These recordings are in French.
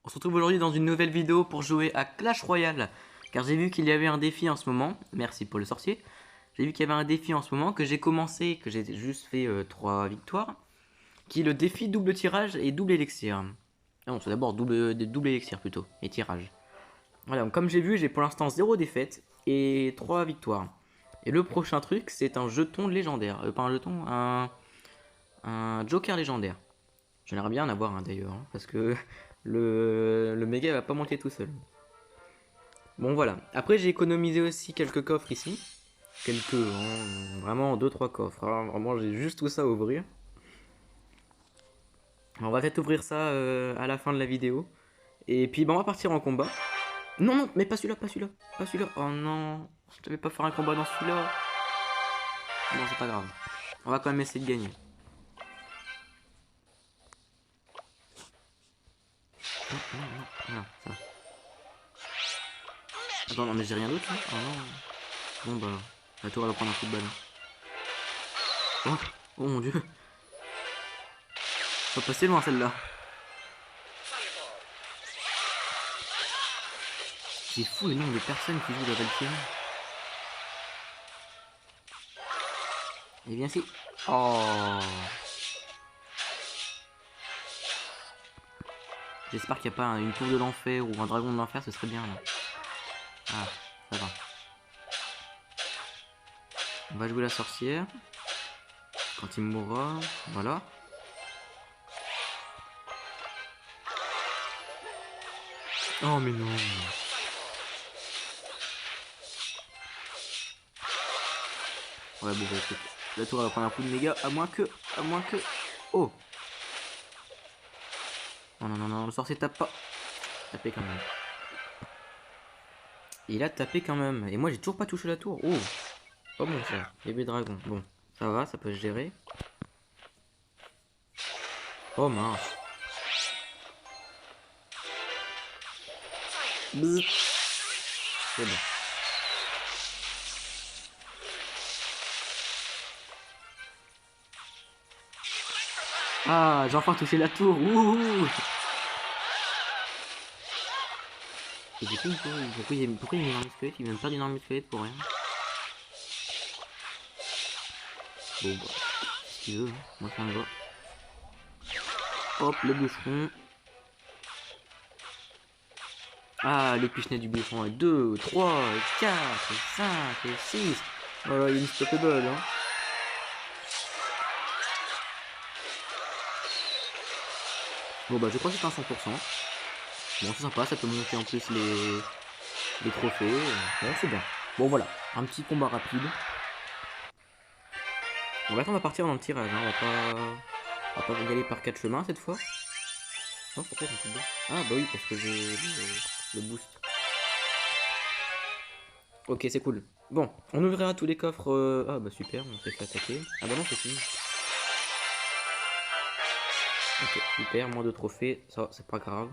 On se retrouve aujourd'hui dans une nouvelle vidéo pour jouer à Clash Royale. Car j'ai vu qu'il y avait un défi en ce moment. Merci pour le sorcier. J'ai vu qu'il y avait un défi en ce moment que j'ai commencé, que j'ai juste fait 3 victoires. Qui est le défi double tirage et double élixir. Non, c'est d'abord double élixir plutôt, et tirage. Voilà, donc comme j'ai vu, j'ai pour l'instant 0 défaite et 3 victoires. Et le prochain truc, c'est un jeton légendaire. Pas un jeton, un joker légendaire. J'aimerais bien en avoir un d'ailleurs, hein, parce que le méga va pas monter tout seul. Bon voilà, après j'ai économisé aussi quelques coffres ici. Quelques, hein, vraiment 2-3 coffres. Hein. Vraiment j'ai juste tout ça à ouvrir. On va peut-être ouvrir ça à la fin de la vidéo. Et puis on va partir en combat. Non, non, mais pas celui-là, pas celui-là, pas celui-là. Oh non, je devais pas faire un combat dans celui-là. Bon, c'est pas grave. On va quand même essayer de gagner. Non, non, non, voilà, ça va. Attends, non, mais j'ai rien d'autre là. Oh non. Bon bah, la tour elle va prendre un coup de balle. Oh, oh mon dieu. Ça va passer loin celle-là. C'est fou le nombre de personnes qui jouent la Valkyrie. Et bien si. Oh. J'espère qu'il n'y a pas une tour de l'enfer ou un dragon de l'enfer, ce serait bien là. Ah, ça va. On va jouer la sorcière. Quand il mourra, voilà. Oh mais non. Ouais bon bah écoute. La tour elle va prendre un coup de méga, à moins que. Oh. Non non non non, le sorcier tape pas. Tapé quand même. Il a tapé quand même. Et moi j'ai toujours pas touché la tour. Oh. Oh bon ça. Bébé dragon. Bon. Ça va, ça peut se gérer. Oh mince. Bzzz. C'est bon. Ah, j'ai enfin touché la tour. Ouh. Et du coup, pourquoi il y a une énorme squelette? Il vient de perdre une énorme squelette pour rien. Bon bah, ce qu'il veut, hein. Moi ça me va. Hop, le bûcheron. Ah, les pichenets du bûcheron. 2, 3, 4, 5 et 6. Voilà, il est unstoppable, hein. Bon bah, je crois que c'est un 100%. Bon, c'est sympa, ça peut monter en plus les trophées. Bon, c'est bien. Bon, voilà, un petit combat rapide. On va partir dans le tirage, hein. On va pas y aller par 4 chemins cette fois. Oh, pourquoi j'ai un coup de barre? Ah, bah oui, parce que j'ai le boost. Ok, c'est cool. Bon, on ouvrira tous les coffres. Ah, bah super, on s'est fait attaquer. Ah, bah non, c'est fini. Ok, super, moins de trophées, ça, c'est pas grave.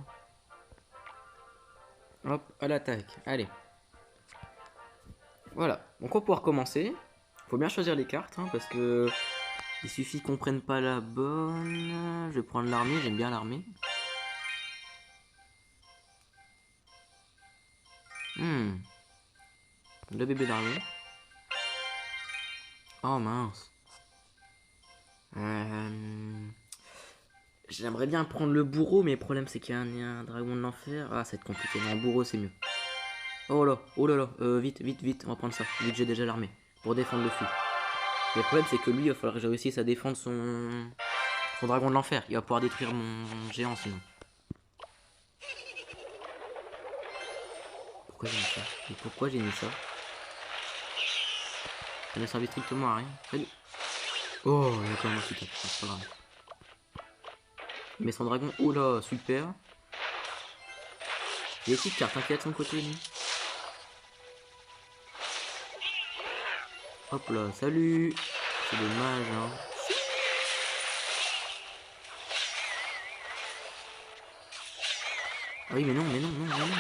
Hop, à l'attaque, allez. Voilà, donc on va pouvoir commencer. Faut bien choisir les cartes, hein, parce que il suffit qu'on prenne pas la bonne. Je vais prendre l'armée, j'aime bien l'armée. Le bébé d'armée. Oh mince. J'aimerais bien prendre le bourreau, mais le problème c'est qu'il y a un dragon de l'enfer. Ah, ça va être compliqué. Non, bourreau c'est mieux. Oh là là, vite, vite, vite, on va prendre ça. Vite, j'ai déjà l'armée pour défendre le dessus. Mais le problème c'est que lui, il va falloir que je réussisse à défendre son dragon de l'enfer. Il va pouvoir détruire mon géant sinon. Pourquoi j'ai mis ça? Et pourquoi j'ai mis ça? Ça ne servi strictement à rien. Salut. Oh, il a quand même un petit top, c'est pas grave. Mais son dragon, oh là, super. Il y a des petites cartes, t'inquiète, de son côté, lui. Hop là, salut. C'est dommage, hein. Ah oui, mais non, mais non, non, non, non, non.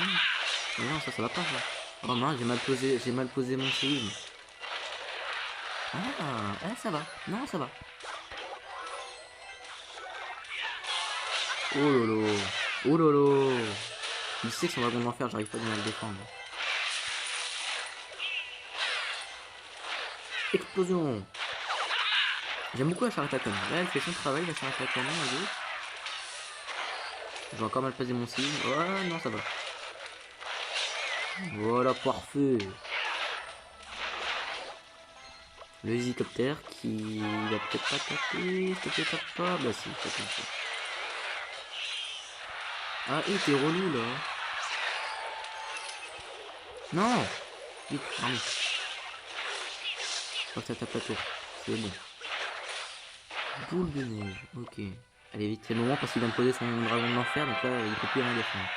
Mais non, ça va pas, ça. Oh mince, j'ai mal posé mon séisme. Ah, ça va. Non, ça va. Oh lolo. Oh lolo. Il sait que son dragon d'enfer, j'arrive pas bien à le défendre. Explosion. J'aime beaucoup la charrette à canon. Là, elle fait son travail, la charrette à canon, à gauche. J'ai encore mal placé mon signe. Oh non, ça va. Voilà, parfait. Le hélicoptère qui va peut-être pas taper. Peut-être tape pas. Bah si, tape un peu. Ah, et t'es relou là. Non. Vite, armée. Je crois que ça tape la tour. C'est bon. Boule de neige, ok. Allez vite, c'est le moment parce qu'il vient de poser son dragon de l'enfer, donc là il peut plus rien défendre.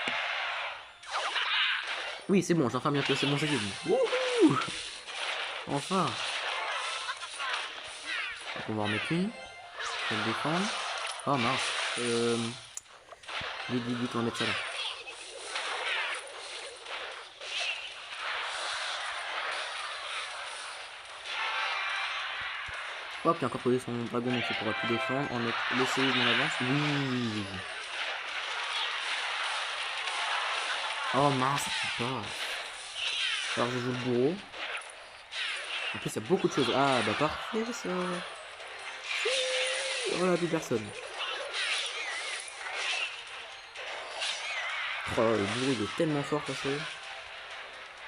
Oui, c'est bon, j'ai enfin bien placé mon jeu. Wouhou. Enfin. Donc on va en remettre une. Je vais le défendre. Oh mince. Vite, vite, vite, on va mettre ça là. Hop, il a encore posé son dragon donc il pourra plus défendre. On met le séisme en avance. Oui. Oh mince, ça passe. Alors je joue le bourreau. En plus il y a beaucoup de choses. Ah bah parfait ça. Voilà, plus personne. Oh le bourreau il est tellement fort ça.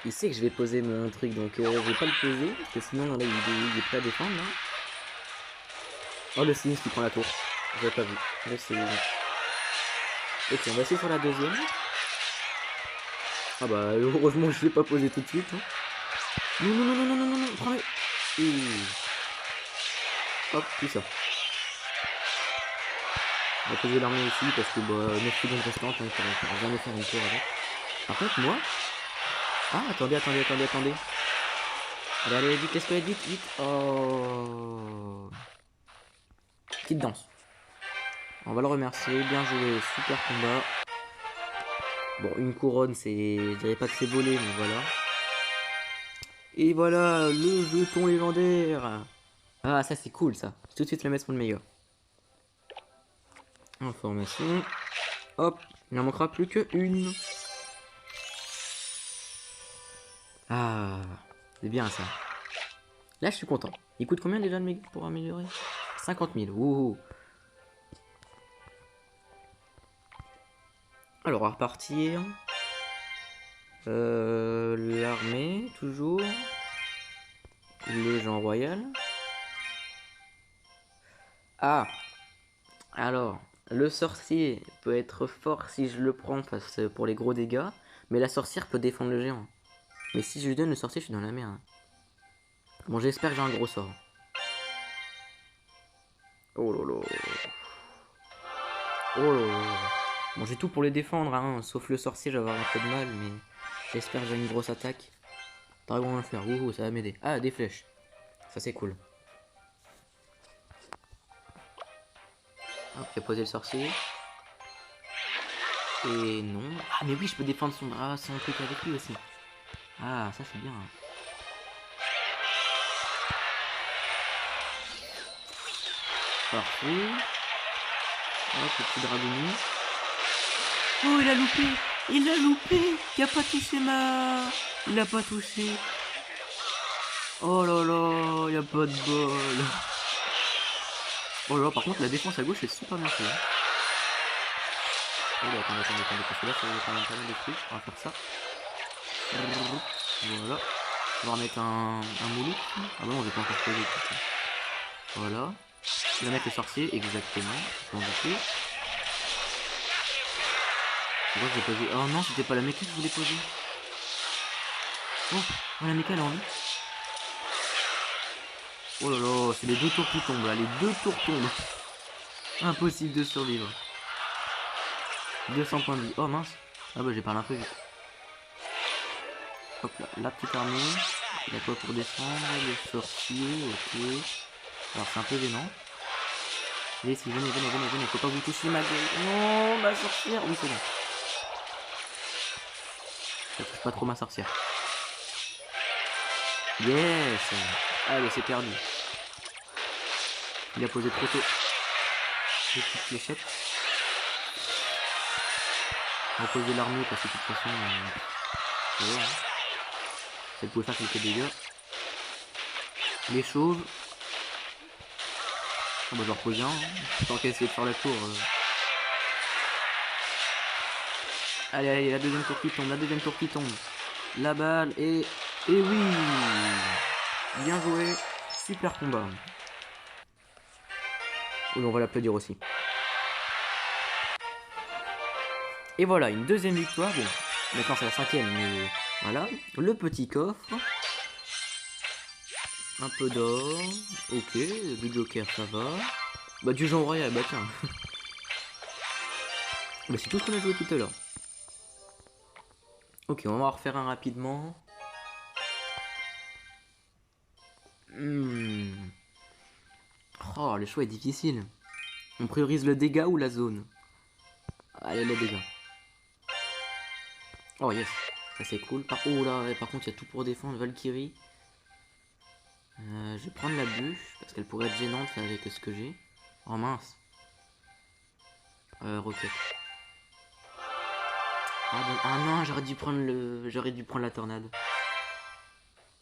Il sait que je vais poser mon truc donc je vais pas le poser. Parce que sinon là il est prêt à défendre là. Oh le sinistre qui prend la tour. J'avais pas vu. Le sinistre. Ok, on va essayer sur la deuxième. Ah bah heureusement je l'ai pas posé tout de suite. Hein. Non non non non non non non non, prends-le. Hop, tout ça. On va poser l'armée ici parce que bah 9 secondes restantes, hein, on va jamais faire une tour avec. Par contre moi. Ah attendez, attendez, attendez, attendez. Allez, allez, vite, laisse-toi vite, vite. Oh. Petite danse. On va le remercier, bien joué, super combat. Bon, une couronne, c'est... Je dirais pas que c'est volé, mais voilà. Et voilà, le jeton légendaire. Ah, ça c'est cool, ça. Je vais tout de suite le mettre pour le meilleur. Information. Hop, il n'en manquera plus qu'une. Ah, c'est bien ça. Là, je suis content. Il coûte combien déjà le méga pour améliorer? 50 000. Ouh. Alors, on va repartir. L'armée, toujours. Le Jean Royal. Ah. Alors, le sorcier peut être fort si je le prends pour les gros dégâts. Mais la sorcière peut défendre le géant. Mais si je lui donne le sorcier, je suis dans la merde. Bon, j'espère que j'ai un gros sort. Oh lolo. Oh lolo. Bon, j'ai tout pour les défendre, hein. Sauf le sorcier, je vais avoir un peu de mal, mais j'espère que j'ai une grosse attaque. Dragon à faire. Ouh, ça va m'aider. Ah, des flèches. Ça, c'est cool. Hop, j'ai posé le sorcier. Et non. Ah, mais oui, je peux défendre son truc avec lui aussi. Ah, ça, c'est bien. Parfait. Hop, le petit dragon. Oh, il a loupé. Il a loupé. Il a pas touché ma... Il a pas touché. Oh là là, il a pas de bol. Oh là là, par contre, la défense à gauche est super bien faite. Oh là, attendez, parce que là, ça va quand même pas mal de trucs. On va faire ça. Voilà. On va remettre un moulouk. Ah bon, on va pas encore poser. Voilà. Il va mettre le sorcier, exactement. Je m'en doutais. Pourquoi je l'ai posé? Oh non, c'était pas la méca que je voulais poser. Oh, la méca elle est en vie. Oh là là, c'est les deux tours qui tombent là, les deux tours tombent. Impossible de survivre. 200 points de vie. Oh mince. Ah bah j'ai parlé un peu vite. Hop là, la petite armée. Il y a quoi pour descendre? Le sorcier, ok. Alors c'est un peu gênant. Allez, si venez, faut pas vous toucher ma gueule. Non, ma sorcière. Oui, c'est bon. Ça touche pas trop ma sorcière. Yes. Allez, c'est perdu. Il a posé trop tôt. Des petites fléchettes. reposer l'armée parce que de toute façon, voilà, hein. Ça pouvait faire quelques dégâts. Les chauves. On va reposer un, hein. Tant qu'à essayer de faire la tour. Allez, allez, la deuxième tour qui tombe, la deuxième tour qui tombe. La balle et oui, bien joué, super combat. Oui, on va l'applaudir aussi. Et voilà, une deuxième victoire. Bon, maintenant c'est la cinquième, mais voilà. Le petit coffre. Un peu d'or. Ok, du joker, ça va. Bah, du genre royal, bah tiens. Bah, c'est tout ce qu'on a joué tout à l'heure. Ok, on va en refaire un rapidement. Oh, le choix est difficile. On priorise le dégât ou la zone? Allez, le dégât. Oh yes, ça c'est cool. Oh là, ouais, par contre, il y a tout pour défendre. Valkyrie. Je vais prendre la bûche parce qu'elle pourrait être gênante avec ce que j'ai. Oh mince. Roquette. Ah non, j'aurais dû prendre la tornade.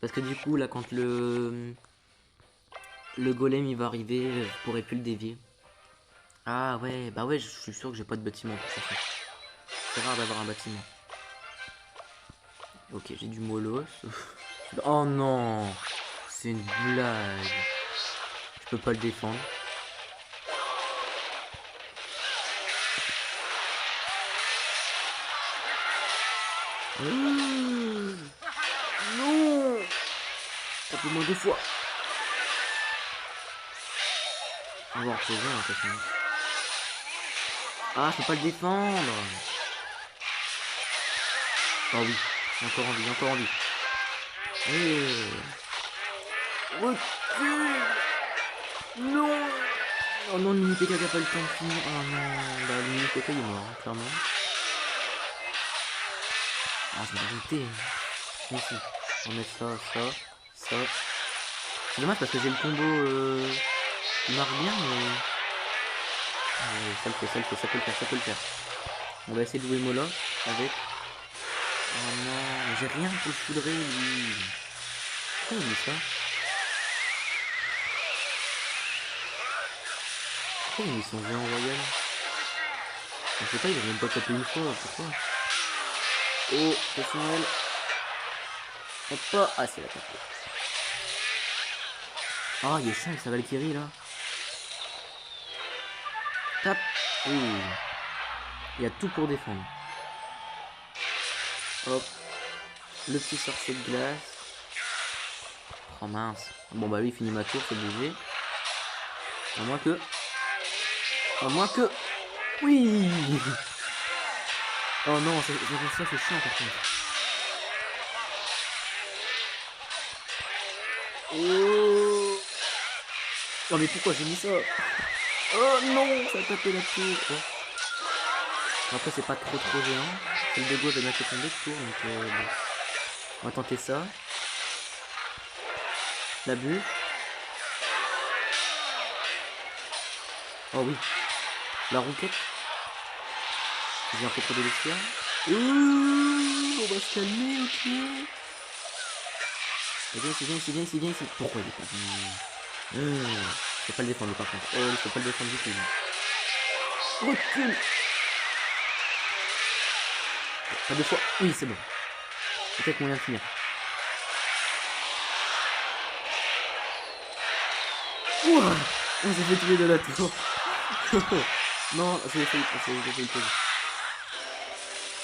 Parce que du coup, là, quand le golem il va arriver, je pourrais plus le dévier. Ah ouais, bah ouais, je suis sûr que j'ai pas de bâtiment pour ça. C'est rare d'avoir un bâtiment. Ok, j'ai du molos. Oh non, c'est une blague. Je peux pas le défendre. Non, tape au moins 2 fois. On va en reposer un peu. Ah, je peux pas le défendre. Oh oui, encore en vie, encore en vie. Recule. Non. Oh non, le mini-PK qui a pas le temps de finir. Oh non, bah le mini-PK il est mort, hein, clairement. Ah, je m'en doutais. Ici, on met ça, ça, ça. C'est dommage parce que j'ai le combo qui marche bien, mais... ça le fait, ça le fait, ça peut le faire, ça peut le faire. On va essayer de jouer Mola avec... Oh non, j'ai rien pour le foudrer, lui. Pourquoi il a mis ça? Pourquoi il a mis son géant royal? Je sais pas, il a même pas tapé une fois, pourquoi? Oh, personnel. Hop pas. Ah, c'est la tapé. Ah, il est chiant avec sa Valkyrie là. Tape. Oui. Il y a tout pour défendre. Hop. Le petit sorcier de glace. Oh mince. Bon bah oui, fini ma tour, c'est obligé. À moins que... À moins que... Oui. Oh non, ça c'est chiant par contre. Oh. Oh mais pourquoi j'ai mis ça? Oh non, ça a tapé la tour. Oh. Après c'est pas trop géant. Celle de gauche va mettre tomber de tour, donc bon. On va tenter ça. La bûche. Oh oui. La roquette. J'ai un peu trop de l'espoir. On va se calmer, ok. Viens ici. Pourquoi il est pas venu? Je peux pas le défendre par contre. Oh, je peux pas le défendre du tout. Recule. Pas 2 fois. Oui, c'est bon. Peut-être moyen de finir. Ouah, on s'est fait tuer de la tour. Non, j'ai fait une pause.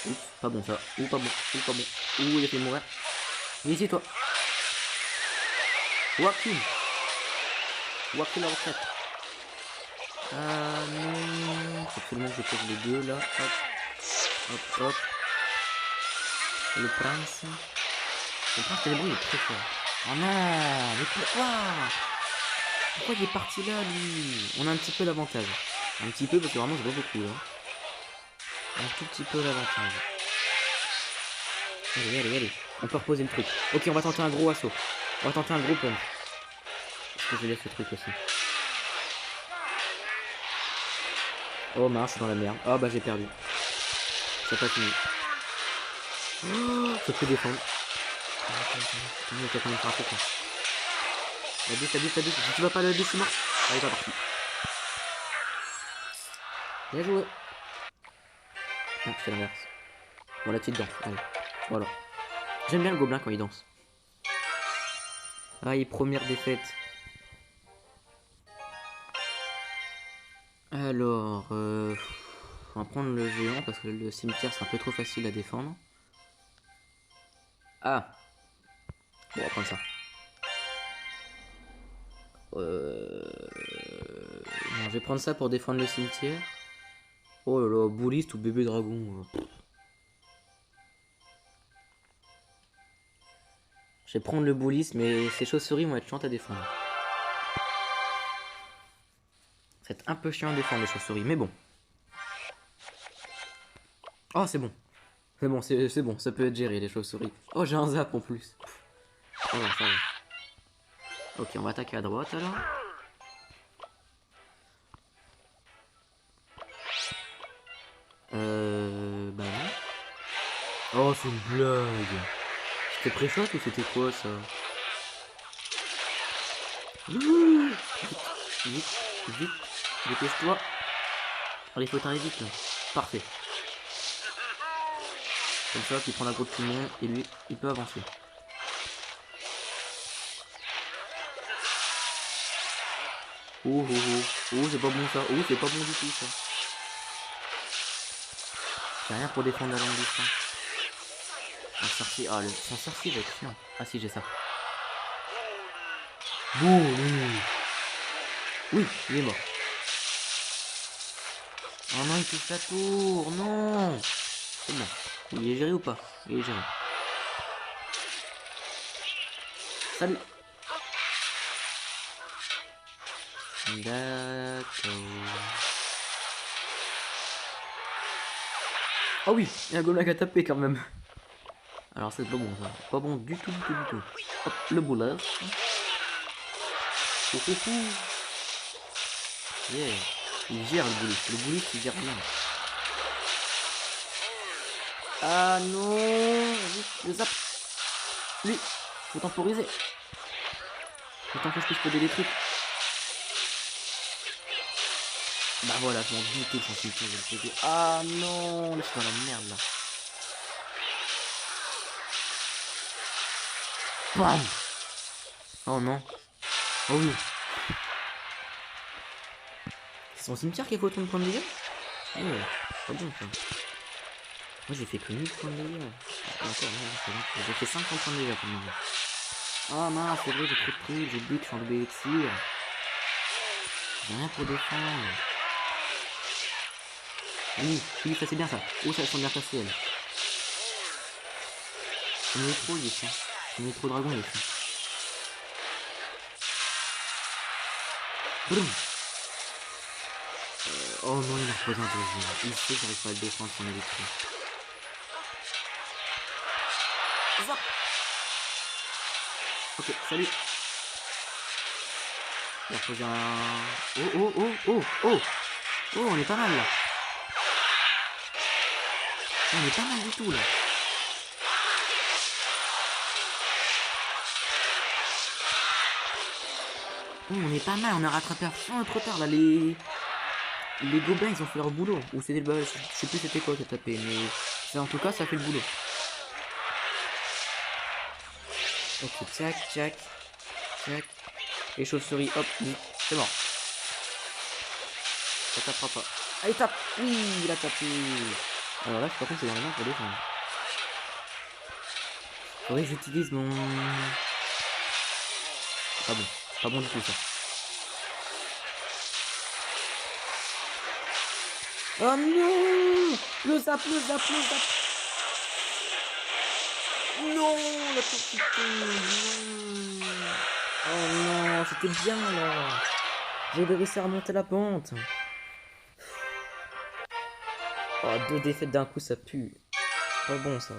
Oups, pas bon ça. Ouh, pas bon. Ouh, il a fait mourir. Viens ici, toi. Wakil la retraite. Ah non. Faut absolument que je pose les deux là. Hop. Le prince. Le prince ténébreux il est très fort. Oh non, mais pourquoi il est parti là lui? On a un petit peu d'avantage. Un petit peu parce que vraiment je vois beaucoup là. Un tout petit peu d'avantage. Allez. On peut reposer le truc. Ok, on va tenter un gros assaut. On va tenter un gros punch. Est-ce que je laisse ce truc aussi? Oh mince, je suis dans la merde. Oh bah j'ai perdu. C'est pas fini. Oh, ça peut défendre. Il y a quand même faire un truc là. La bûche. Si tu vas pas la bûche, c'est mort. Allez, pas parti. Bien joué. Ah, c'est l'inverse. Bon, la petite danse. Allez. Voilà. J'aime bien le gobelin quand il danse. Allez, première défaite. Alors, on va prendre le géant parce que le cimetière c'est un peu trop facile à défendre. Ah, bon, on va prendre ça. Non, je vais prendre ça pour défendre le cimetière. Oh là là, bouliste ou bébé dragon. Je vais prendre le bouliste, mais ces chauves-souris vont être chiantes à défendre. C'est un peu chiant à défendre les chauves-souris, mais bon. Oh, c'est bon. C'est bon, ça peut être géré les chauves-souris. Oh, j'ai un zap en plus. Ça va. Ok, on va attaquer à droite alors. Bah non. Oh, c'est une blague. C'était pré-shot ou c'était quoi ça? Vite, dépêche-toi. Allez, il faut t'arriver vite là. Parfait. Comme ça, tu prends la gros de tout le monde et lui, il peut avancer. Oh, c'est pas bon ça. Oh, c'est pas bon du tout ça. J'ai rien pour défendre la longue distance. Un sorcier. Ah, son sorcier va être chiant. Ah, si, j'ai ça. Bon, oui, il est mort. Oh non, il touche la tour. Non. C'est bon. Il est géré ou pas? Il est géré. Salut. D'accord. Ah oui, il y a un gobelin qui a tapé quand même. Alors c'est pas bon ça. Pas bon du tout. Hop, le bowler. Yeah. Il gère le boulet. Le boulet il gère bien. Ah non. Le zap. Lui. Faut temporiser. Autant que je puisse poser des trucs. Bah voilà, je m'en doutais sans cimetière, je le faisais. Ah non, là je suis dans la merde là. Bam. Oh non. Oh oui. C'est son cimetière qui a fait autant de points de dégâts? Oh, pas bon ça. Moi j'ai fait que 1000 points de dégâts. Encore, non, j'ai fait 50 points de dégâts pour le moment. Ah mince, c'est vrai, j'ai trop de trucs, j'ai oublié que je suis en double élixir. J'ai rien pour défendre. Oui, ça c'est bien ça. Oh, ça sont bien passées elles. Son métro il est chiant. Son métro dragon il est chiant. Boum. Oh non, il a reposé un deuxième. Il sait que j'arrive pas à le défendre son électro. Zap. Ok, salut. Il a reposé un... Oh, on est pas mal là. On est pas mal du tout là. Oh, on est pas mal, on a rattrapé à fond trop tard là. Les gobelins ils ont fait leur boulot. Ou c'était le... Je sais plus c'était quoi qui a tapé, mais en tout cas ça fait le boulot. Ok, tchac. Les chauves-souris, hop, c'est mort. Ça tapera pas. Allez, tape. Oui, il a tapé. Alors là, par contre, c'est dans les mains pour défendre. Faudrait que j'utilise mon... Pas bon du tout ça. Oh non. Le zap. Non, la tortue tombe. Oh non, c'était bien là. J'avais réussi à remonter la pente. Oh, 2 défaites d'un coup, ça pue. Pas bon ça.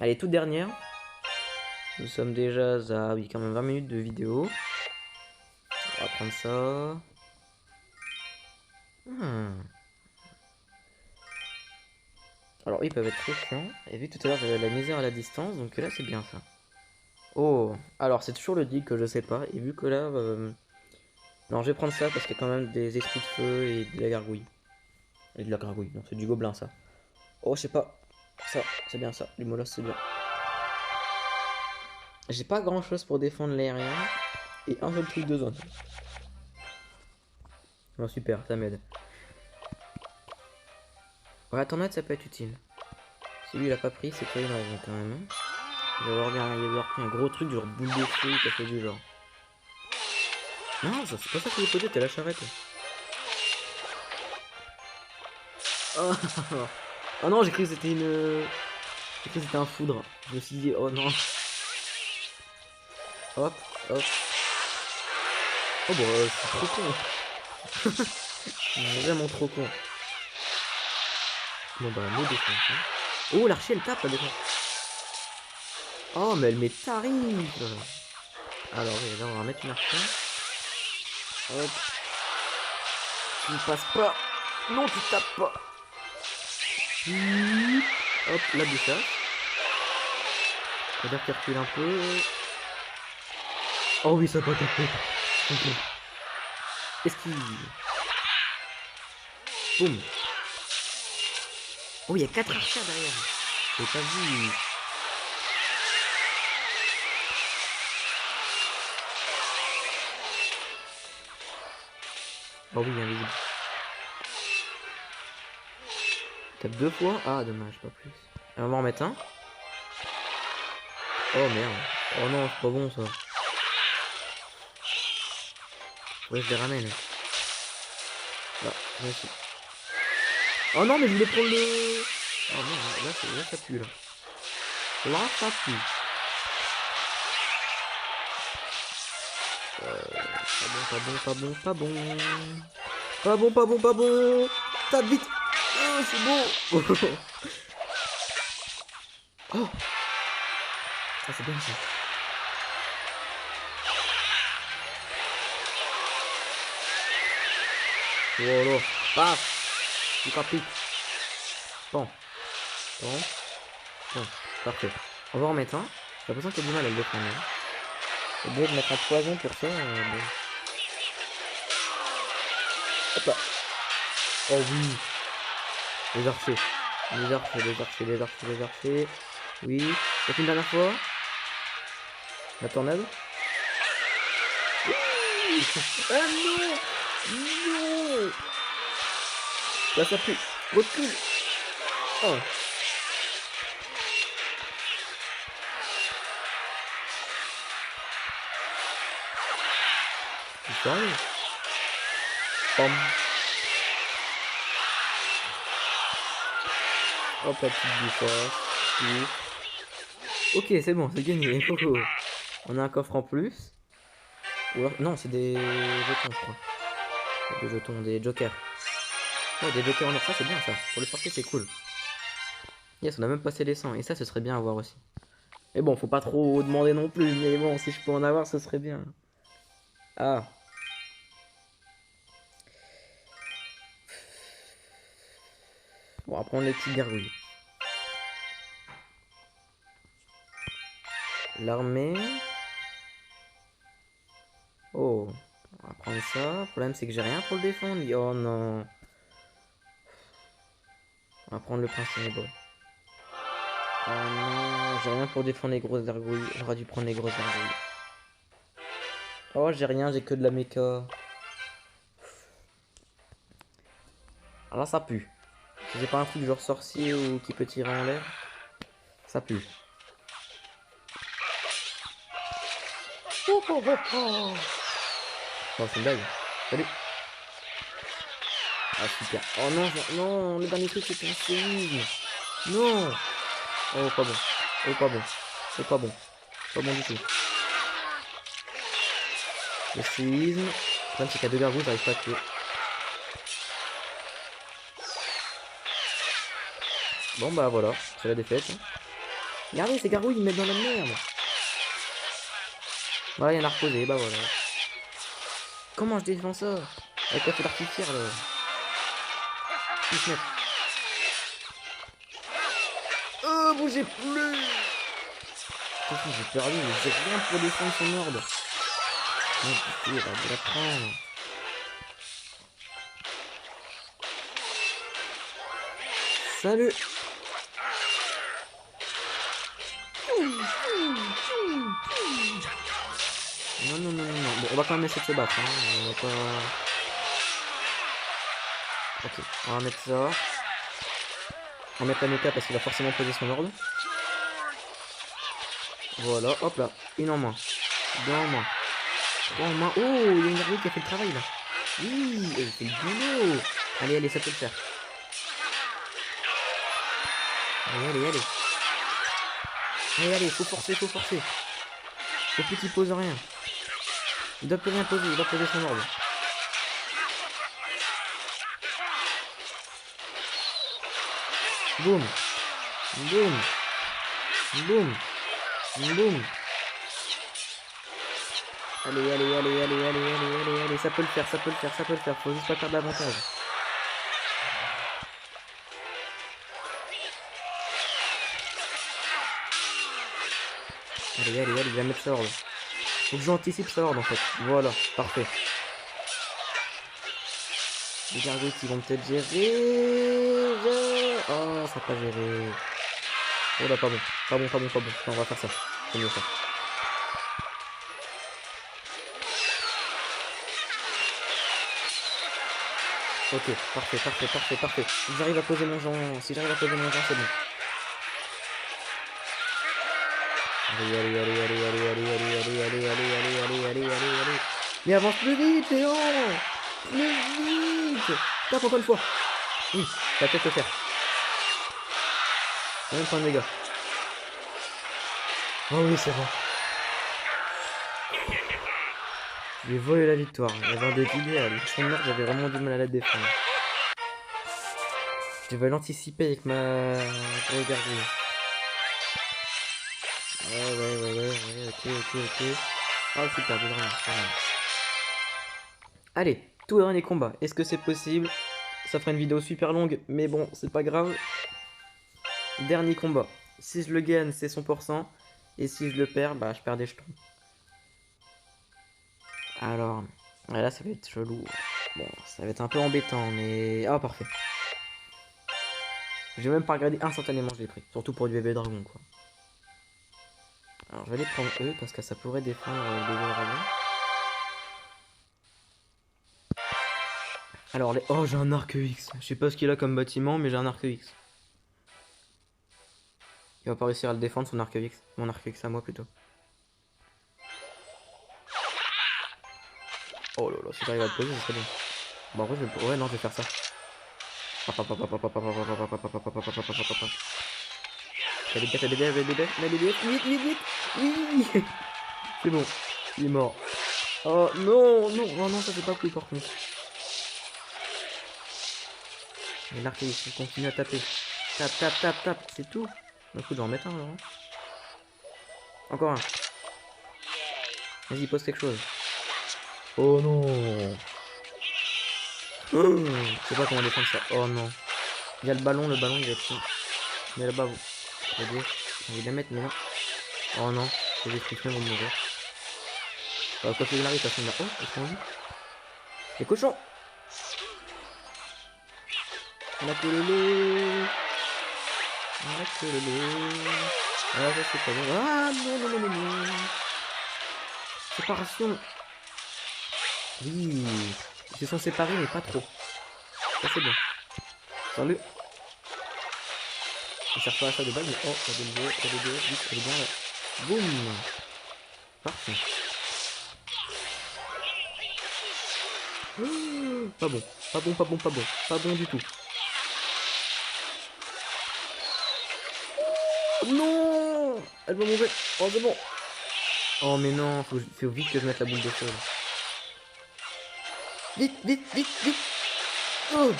Allez, toute dernière. Nous sommes déjà à, oui, quand même 20 minutes de vidéo. On va prendre ça. Alors ils peuvent être très chiants. Et vu que tout à l'heure j'avais la misère à la distance, donc là c'est bien ça. Oh, alors c'est toujours le dig que je sais pas. Et vu que là... Non, je vais prendre ça parce qu'il y a quand même des esprits de feu et de la gargouille. Et de la gargouille, non, c'est du gobelin ça. Oh, je sais pas. Ça, c'est bien ça. Les molosses, c'est bien. J'ai pas grand chose pour défendre l'aérien. Et un seul truc de zone. Bon, super, ça m'aide. Ouais, la tornade, ça peut être utile. Si lui, il a pas pris, c'est qu'il y a une raison quand même. Hein. Il va avoir pris un gros truc, genre boule de feu, qui a fait du genre. Non, ça, c'est pas ça qu'il est posé, t'es la charrette. Oh, oh non, j'ai cru que c'était une. J'ai cru que c'était un foudre. Je me suis dit, oh non. Hop, hop. Oh bah, je suis trop con. Je suis vraiment trop con. Bon bah, me défense. Hein. Oh, l'archer, elle tape, la défense. Oh, mais elle m'est tarif. Alors, oui, là, on va mettre une archer. Hop. Tu ne passes pas. Non, tu tapes pas. Hop, la bouchage. On va dire qu'il recule un peu. Oh oui, ça va taper. Esquive. Boum. Oh, il y a 4 archers derrière. J'ai pas vu. Oh oui, invisible. Tape 2 fois. Ah, dommage, pas plus. On va en remettre un. Oh merde. Oh non, c'est pas bon ça. Ouais, je les ramène. Là, merci. Oh non, mais je voulais prendre le... Oh non, là ça pue là. Là ça pue. Pas bon, pas bon, pas bon, pas bon. Pas bon, pas bon, pas bon. Tape vite. Oh, c'est bon. Oh. Ça c'est bien ça. Voilà. Paf. Tu capite. Bon. Bon. Bon. Parfait. On va en remettre un. J'ai l'impression qu'il y a du mal à le défendre. C'est obligé de mettre un poison pour ça. Bon. Hop là. Oh oui. Les archers. Les archers, les archers, les archers, les archers. Oui. C'est une dernière fois. La tornade. Ah non. Non. Là ça pue. Recule. Oh. C'est sérieux. Pam. Hop la petite bouchage. Ok, c'est bon, c'est gagné. Coco. On a un coffre en plus. Ou alors... Non, c'est des jetons, je crois. Des jetons, des jokers. Ouais, des jokers en or, ça c'est bien ça. Pour le sorcier, c'est cool. Yes, on a même passé les 100. Et ça, ce serait bien à voir aussi. Mais bon, faut pas trop demander non plus. Mais bon, si je peux en avoir, ce serait bien. Ah. Bon, on va prendre les petites gargouilles. L'armée. Oh. On va prendre ça. Le problème, c'est que j'ai rien pour le défendre. Oh non. On va prendre le prince ténébreux. Oh non, j'ai rien pour défendre les grosses gargouilles. J'aurais dû prendre les grosses gargouilles. Oh, j'ai rien, j'ai que de la méca. Alors ça pue. Si j'ai pas un truc genre sorcier ou qui peut tirer en l'air, ça pue. Oh, oh, oh, oh. Oh, c'est une blague. Salut. Ah, super. Oh non, non, le dernier truc c'était un séisme. Non. Oh, pas bon. Oh, pas bon. C'est pas bon. Pas bon du tout. Le séisme. Le problème c'est qu'il y a deux gargouilles, j'arrive pas à tuer. Bon bah voilà, c'est la défaite. Regardez, ces gargouilles ils me mettent dans la merde. Voilà, il y en a reposé, bah voilà. Comment je défends ça? Avec la feu d'artifice là. Plus mettre. Bougez plus. Attention, j'ai perdu, mais j'ai rien pour défendre son ordre. Oh putain, il va la prendre. Salut. Non, non, non, non, non. Bon, on va quand même essayer de se battre. Hein. On va pas... Ok, on va mettre ça. On va mettre la Mecha parce qu'il va forcément poser son ordre. Voilà, hop là. Une en main. Deux en main. Trois en main. Oh, il y a une armée qui a fait le travail là. Oui, elle fait le boulot. Allez, allez, ça peut le faire. Allez, allez, allez. Allez, allez, faut forcer, faut forcer. Le petit pose rien. Il doit plus rien poser, il doit poser son ordre. Boum. Boum. Boum. Boum. Allez, allez, allez, allez, allez, allez, allez, allez, ça peut le faire, ça peut le faire, ça peut le faire. Faut juste pas perdre l'avantage. Allez, allez, allez, il va mettre sa horde. Faut que j'anticipe sa horde en fait. Voilà, parfait. Les gargoyles qui vont peut-être gérer. Oh, ça n'a pas géré. Oh là, pas bon. Pas bon, pas bon, pas bon. Non, on va faire ça. C'est mieux ça. Ok, parfait, parfait, parfait, parfait. Si j'arrive à poser mon genre, c'est bon. Allez, allez, allez, allez, allez, allez, allez, allez, allez, allez, allez, allez, allez, allez, allez. Mais avance plus vite, Léon! Plus vite! Tape encore une fois. Oui, ça va peut-être le faire. Même point de dégâts. Oh oui, c'est bon. Je lui ai volé la victoire. Il y avait un défilé à son ordre, j'avais vraiment du mal à la défendre. Je devais l'anticiper avec ma regardée. Ouais, ok. Ah, super, bien vraiment. Allez, tout dernier combat. Est-ce que c'est possible? Ça fera une vidéo super longue, mais bon, c'est pas grave. Dernier combat. Si je le gagne, c'est 100%. Et si je le perds, bah je perds des jetons. Alors, là ça va être chelou. Bon, ça va être un peu embêtant, mais... Ah, parfait. Je vais même pas regarder instantanément, je l'ai pris. Surtout pour du bébé dragon, quoi. Alors, je vais aller prendre eux, parce que ça pourrait défendre le bébé dragon. Alors, les... Oh, j'ai un arc X. Je sais pas ce qu'il a comme bâtiment, mais j'ai un arc X. Il va pas réussir à le défendre, son arc X. Mon arc X à moi, plutôt. Oh là là, si j'arrive à le poser, ce serait bien. Bon, en vrai, je vais... Ouais, non, je vais faire ça. T'as des dégâts, vite. Oui. C'est bon, il est mort. Oh non, non, ça c'est pas cool par contre. Mais l'arc il continue à taper. Tape, c'est tout. Du coup, je vais en mettre un alors. Encore un. Vas-y, pose quelque chose. Oh non. Je sais pas comment défendre ça. Oh non. Il y a le ballon il va être fou. Mais là-bas, vous. Regardez. J'ai envie de la mettre, mais non. Oh non. Les destructions vont mourir. Quoi qu'il arrive, ça là. Oh, qu'est-ce qu'on dit? Les cochons. La pelele. Ah, ça c'est pas bon. Ah non. Séparation. Oui. Ils se sont séparés, mais pas trop. Ça c'est bien. Salut. Il sert pas à ça de balle, mais oh, il y a des deux, vite, elle est bien là. Boum. Parfait. Pas bon. Pas bon du tout. Non. Elle va mourir. Oh, c'est bon. Oh, mais non, faut vite que je mette la boule de feu. Vite. Oh.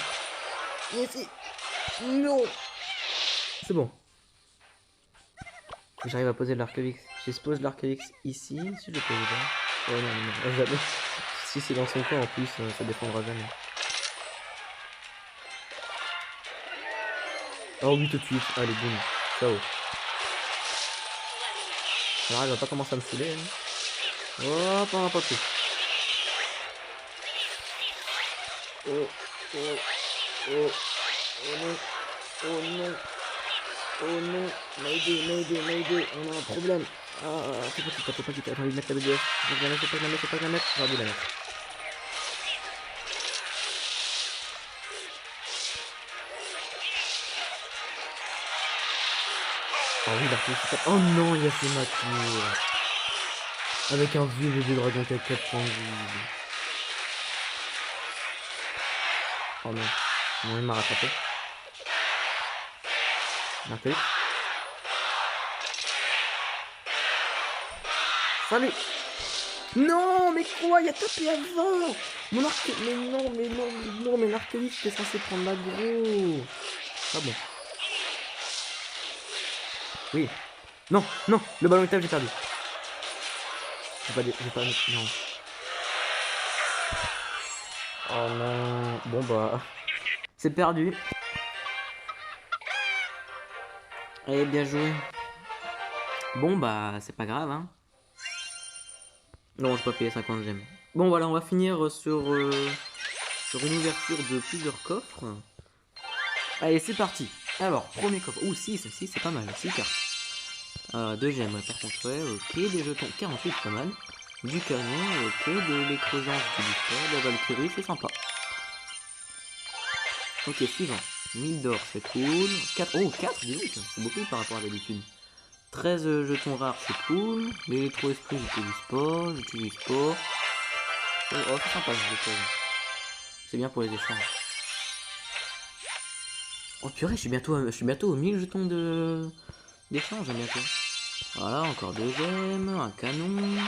Ici. Non. C'est bon. Faut que j'arrive à poser l'arc X. J'expose l'arc X ici. Si je le pose là. Oh non, jamais. Si c'est dans son camp en plus, ça défendra jamais. Oh oui, tout de suite. Allez, boum. Ciao. Alors, elle va pas commencer à me saouler. Hein. Hop, on va pas plus. Oh, oh, oh, oh non, oh non, oh non, Mayday, on a un problème. Ah, faut pas quitter, j'ai envie de mettre la BDF. Faut pas que je la mette, j'ai envie de la mettre. Oh oui, oh non, il a fait ma tour. Avec un vieux bébé dragon qui a 4 points de vie. Oh non. Non, il m'a rattrapé. Marqué. Salut. Non, mais quoi? Il a tapé avant. Mon arc... mais l'archéologue était censé prendre l'aggro. Ah bon. Oui. Non, le ballon étape, j'ai perdu. J'ai pas... Non. Oh non. Bon bah... C'est perdu. Allez, bien joué. Bon bah, c'est pas grave, hein. Non, je peux pas payer 50 gemmes. Bon voilà, on va finir sur une ouverture de plusieurs coffres. Allez, c'est parti. Alors, premier coffre. Ouh, 6, c'est pas mal. 6 cartes. 2 gemmes, par contre, ouais, ok. Des jetons, 48, pas mal. Du canon, ok. De l'écrasante du sport, de la Valkyrie, c'est sympa. Ok, suivant. 1000 d'or, c'est cool. 4, oh, 4, dis donc, c'est beaucoup par rapport à d'habitude. 13 jetons rares, c'est cool. L'électro-esprit, j'utilise sport. Oh, c'est sympa, c'est bien pour les échanges. Oh purée, je suis bientôt aux 1000 jetons d'échange, bientôt. Voilà, encore 2 gemmes, un canon,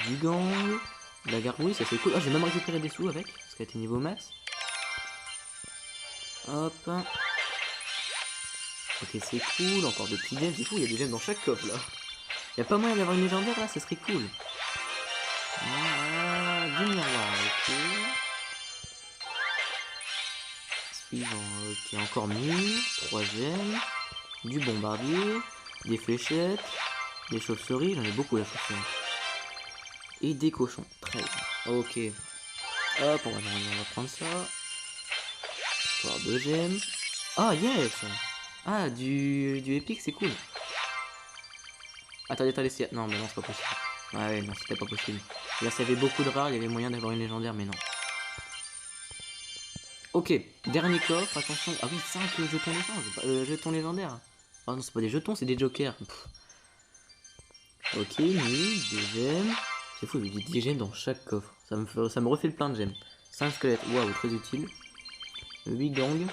du gang, de la gargouille, ça c'est cool. Oh, j'ai même récupéré des sous avec, parce qu'elle était niveau max. Hop. Ok, c'est cool, encore de petits gemmes, c'est fou, il y a des gemmes dans chaque coffre là. Il n'y a pas moyen d'avoir une légendaire là, ça serait cool. Voilà, du miroir, ok. Suivant, ok, encore 1000, 3 gemmes, du bombardier, des fléchettes, des chauves-souris, j'en ai beaucoup la chauve-souris. Et des cochons, 13. Ok. Hop, on va prendre ça. Encore 2 gemmes. Ah, yes! Ah, du épique, c'est cool. Attendez, non, mais non, c'est pas possible. Ouais, non, c'était pas possible. Là, s'il y avait beaucoup de rares, il y avait moyen d'avoir une légendaire, mais non. Ok, dernier coffre, attention. Ah oui, 5 jetons d'échange, jetons légendaires. Oh non, c'est pas des jetons, c'est des jokers. Pff. Ok, 1000, 2 gemmes. C'est fou, il y a des gemmes dans chaque coffre. Ça me refait le plein de gemmes. 5 squelettes, waouh, très utile. 8 gangs.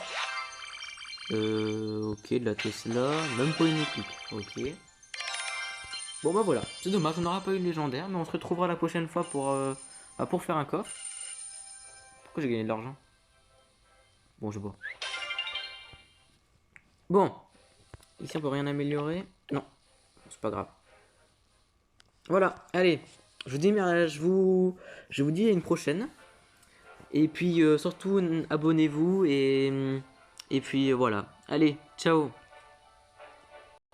Ok, de la Tesla. Même pas une épique. Ok. Bon bah voilà, c'est dommage, on n'aura pas eu de légendaire, mais on se retrouvera la prochaine fois pour faire un coffre. Pourquoi j'ai gagné de l'argent? Bon, je vois. Bon, ici on peut rien améliorer. Non, c'est pas grave. Voilà, allez, je vous dis à une prochaine. Et puis surtout abonnez-vous et puis voilà. Allez, ciao.